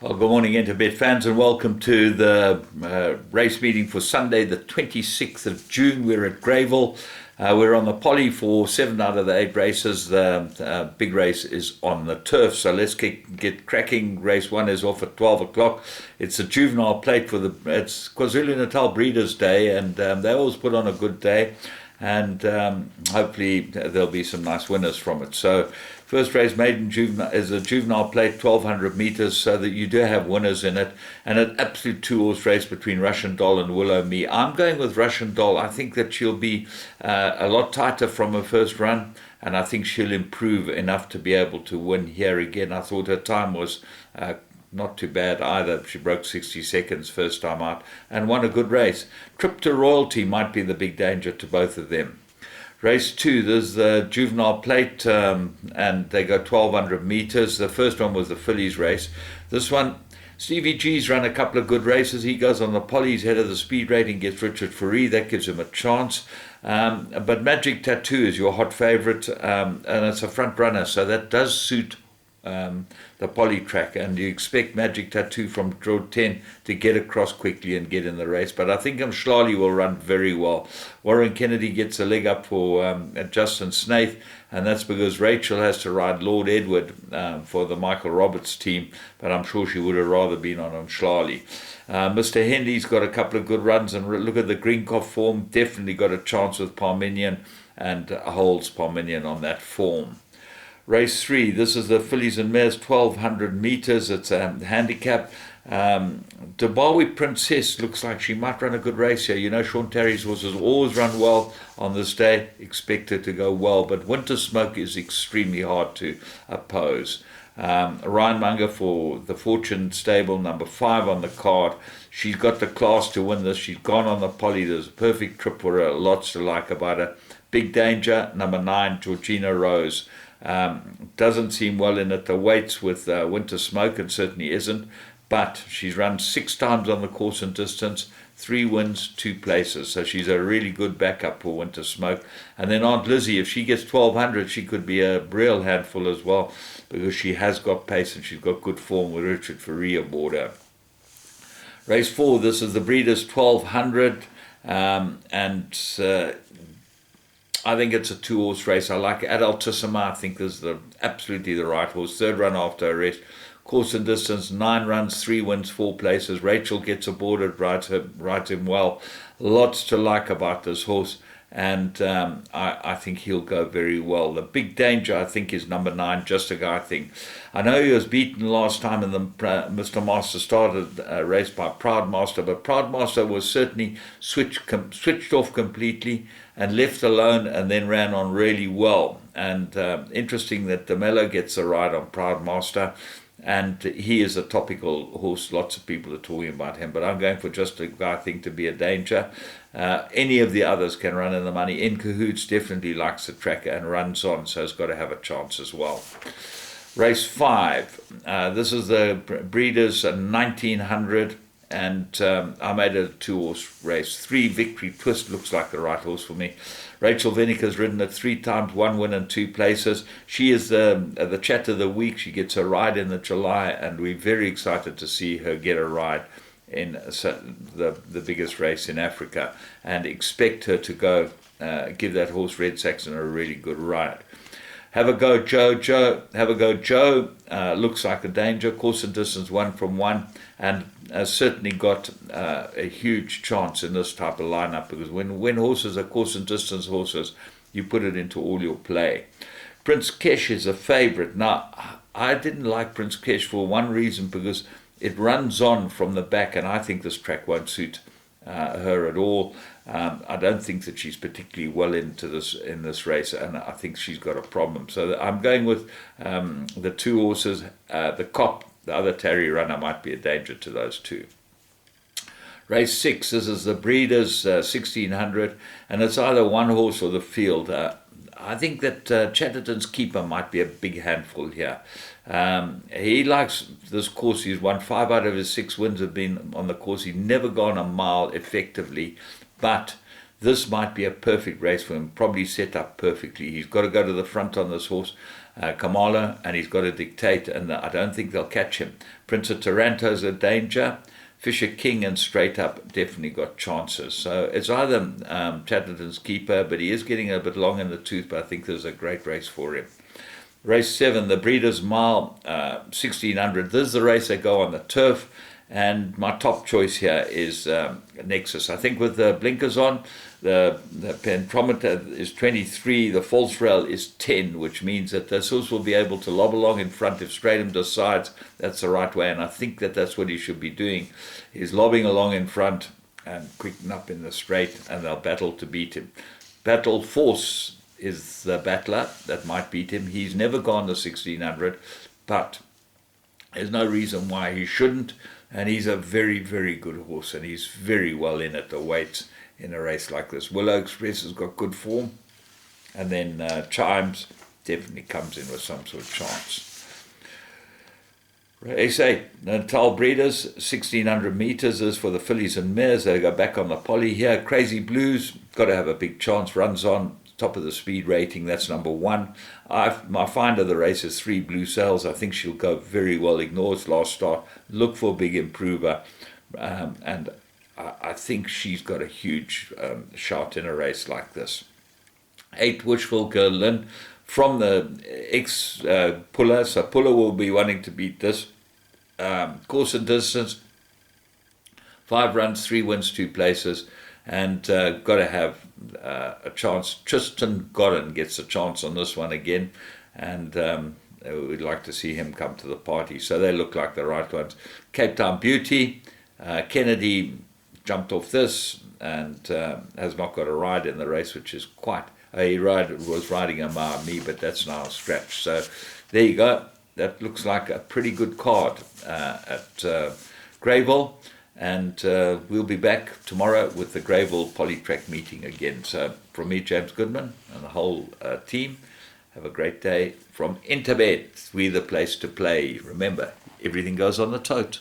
Well, good morning, Interbet fans, and welcome to the race meeting for Sunday, the 26th of June. We're at Greyville. We're on the poly for 7 out of the 8 races. The big race is on the turf, so let's get cracking. Race 1 is off at 12 o'clock. It's a juvenile plate it's KwaZulu-Natal Breeders' Day, and they always put on a good day. And hopefully there'll be some nice winners from it. So first race, maiden juvenile, is a juvenile plate, 1200 meters, so that you do have winners in it. And an absolute 2-horse race between Russian Doll and Willow Me. I'm going with Russian Doll. I think that she'll be a lot tighter from her first run, and I think she'll improve enough to be able to win here again. I thought her time was not too bad either. She broke 60 seconds first time out and won a good race. Trip to Royalty might be the big danger to both of them. Race 2, there's the juvenile plate, and they go 1200 meters. The first one was the fillies race. This one, Stevie G's run a couple of good races. He goes on the poly, he's head of the speed rating, gets Richard Faree. That gives him a chance. But Magic Tattoo is your hot favorite, and it's a front runner, so that does suit the poly track, and you expect Magic Tattoo from draw 10 to get across quickly and get in the race. But I think Mshlali will run very well. Warren Kennedy gets a leg up for Justin Snaith, and that's because Rachel has to ride Lord Edward for the Michael Roberts team, but I'm sure she would have rather been on Mshlali. Mr. Henley's got a couple of good runs, and look at the Greencoff form, definitely got a chance with Parmenion, and holds Parmenion on that form. Race 3, this is the fillies and mares, 1200 meters. It's a handicap. Dubawi Princess looks like she might run a good race here. You know, Sean Terry's horses always run well on this day. Expect her to go well, but Winter Smoke is extremely hard to oppose. Ryan Munger for the Fortune Stable, number 5 on the card. She's got the class to win this. She's gone on the poly. There's a perfect trip for her. Lots to like about her. Big Danger, number 9, Georgina Rose. Doesn't seem well in at the weights with Winter Smoke, and certainly isn't, but she's run 6 times on the course and distance, 3 wins, 2 places, so she's a really good backup for Winter Smoke. And then Aunt Lizzie, if she gets 1200, she could be a real handful as well, because she has got pace and she's got good form with Richard Faree aboard her. Race 4, this is the Breeders' 1200, and I think it's a 2-horse race. I like Adaltissima. I think this is absolutely the right horse. 3rd run after a rest. Course and distance, 9 runs, 3 wins, 4 places. Rachel gets aboard it, rides him well. Lots to like about this horse, and I think he'll go very well. The Big Danger, I think, is number 9, Just a Guy thing. I know he was beaten last time in the Mr. Master started race by Proud Master, but Proud Master was certainly switched off completely and left alone, and then ran on really well. And interesting that DeMello gets a ride on Proud Master, and he is a topical horse. Lots of people are talking about him, but I'm going for Just a Guy thing to be a danger. Any of the others can run in the money. In Cahoots definitely likes the track and runs on, so it's got to have a chance as well. Race 5, this is the Breeders' 1900, and I made it a 2-horse race. 3, Victory Twist looks like the right horse for me. Rachel Veniker's ridden it 3 times, 1 win and 2 places. She is the chat of the week. She gets a ride in the July, and we're very excited to see her get a ride in the biggest race in Africa, and expect her to go give that horse Red Saxon a really good ride. Have a go, Joe. Have a go, Joe. Looks like a danger. Course and distance, 1 from 1, and has certainly got a huge chance in this type of lineup, because when horses are course and distance horses, you put it into all your play. Prince Kesh is a favorite. Now, I didn't like Prince Kesh for one reason, because it runs on from the back, and I think this track won't suit her at all. I don't think that she's particularly well into this in this race, and I think she's got a problem. So I'm going with the 2 horses. The Cop, the other Terry runner, might be a danger to those 2. Race 6, this is the Breeders' 1600, and it's either 1 horse or the field. I think that Chatterton's Keeper might be a big handful here. He likes this course. He's won 5 out of his 6 wins have been on the course. He's never gone a mile effectively, but this might be a perfect race for him, probably set up perfectly. He's got to go to the front on this horse. Kamala, and he's got to dictate, and I don't think they'll catch him. Prince of Taranto's a danger. Fisher King and Straight Up definitely got chances. So it's either Chatterton's Keeper, but he is getting a bit long in the tooth, but I think there's a great race for him. Race 7, the Breeders' Mile, 1600. This is the race they go on the turf, and my top choice here is Nexus. I think with the blinkers on, the pentometer is 23, the false rail is 10, which means that this horse will be able to lob along in front if Stratum decides that's the right way, and I think that that's what he should be doing, is lobbing along in front and quicken up in the straight, and they'll battle to beat him. Battle Force is the battler that might beat him. He's never gone the 1600, but there's no reason why he shouldn't, and he's a very, very good horse, and he's very well in at the weights in a race like this. Willow Express has got good form, and then Chimes definitely comes in with some sort of chance. Race 8, Natal Breeders, 1600 meters is for the fillies and mares. They go back on the poly here. Crazy Blues, got to have a big chance, runs on, top of the speed rating, that's number 1. My find of the race is 3 Blue Sails. I think she'll go very well, ignores last start, look for a big improver, and I think she's got a huge shot in a race like this. 8 Wishful Girl Lynn from the ex-Puller, so Puller will be wanting to beat this. Course and distance, 5 runs, 3 wins, 2 places, and got to have a chance. Tristan Godden gets a chance on this one again, and we'd like to see him come to the party. So they look like the right ones. Cape Town Beauty, Kennedy jumped off this and has not got a ride in the race, which is quite... He was riding a Miami, but that's now a scratch. So there you go. That looks like a pretty good card at Greyville. And we'll be back tomorrow with the Greyville Polytrack meeting again. So from me, James Goodman, and the whole team, have a great day. From Interbed, we're the place to play. Remember, everything goes on the tote.